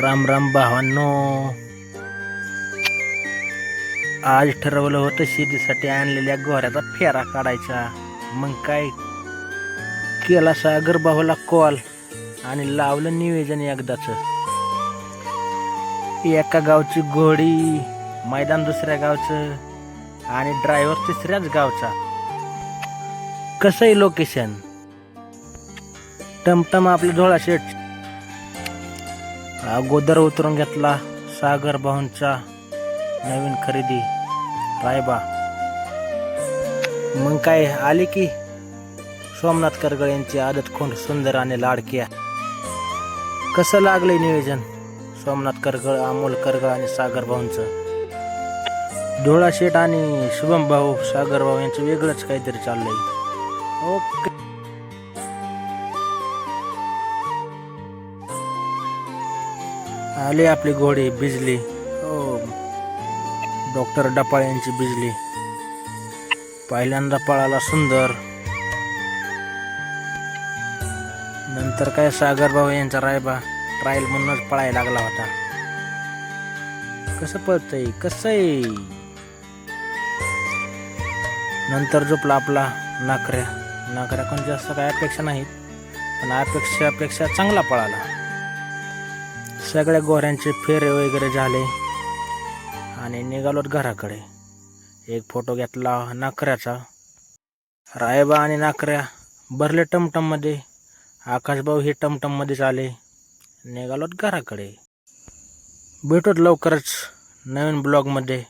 राम राम भावांनो. आज ठरवलं होतं शेतीसाठी आणलेल्या गोऱ्याचा फेरा काढायचा. मग काय केला सागर भाऊला कॉल आणि लावलं नियोजन एकदाच. एका गावची घोडी, मैदान दुसऱ्या गावचं आणि ड्रायव्हर तिसऱ्याच गावचा. कसंही लोकेशन, टमटम आपल्या धोळा शेट. अगोदर उतरून घेतला सागर भाऊंचा नवीन खरेदी रायबा. मग काय आले की सोमनाथ करगळ यांची आदत खोंड सुंदर आणि लाडक्या. कसं लागलंय नियोजन सोमनाथ करगळ, अमोल करगळ आणि सागर भाऊंचं. धोळा शेठ आणि शुभम भाऊ, सागर भाऊ यांचं वेगळंच काहीतरी चाललंय. ओके. आले आपली घोडी भिजली. हो, डॉक्टर डपाळ यांची भिजली. पहिल्यांदा पळाला सुंदर. नंतर काय सागर भाऊ यांचा रायबा ट्रायल म्हणूनच पळायला लागला होता. कसं पळतय कसंय. नंतर झोपला आपला नाकऱ्या कोण जास्त काय अपेक्षा नाहीत, पण अपेक्षापेक्षा चांगला पळाला. सगळ्या गोऱ्यांचे फेरे वगैरे झाले आणि निघालोत घराकडे. एक फोटो घेतला नाकऱ्याचा. रायबा आणि नाकऱ्या भरले टमटम मध्ये. आकाशभाऊ हे टमटम मध्येच आले. निघालोत घराकडे. भेटूत लवकरच नवीन ब्लॉग मध्ये.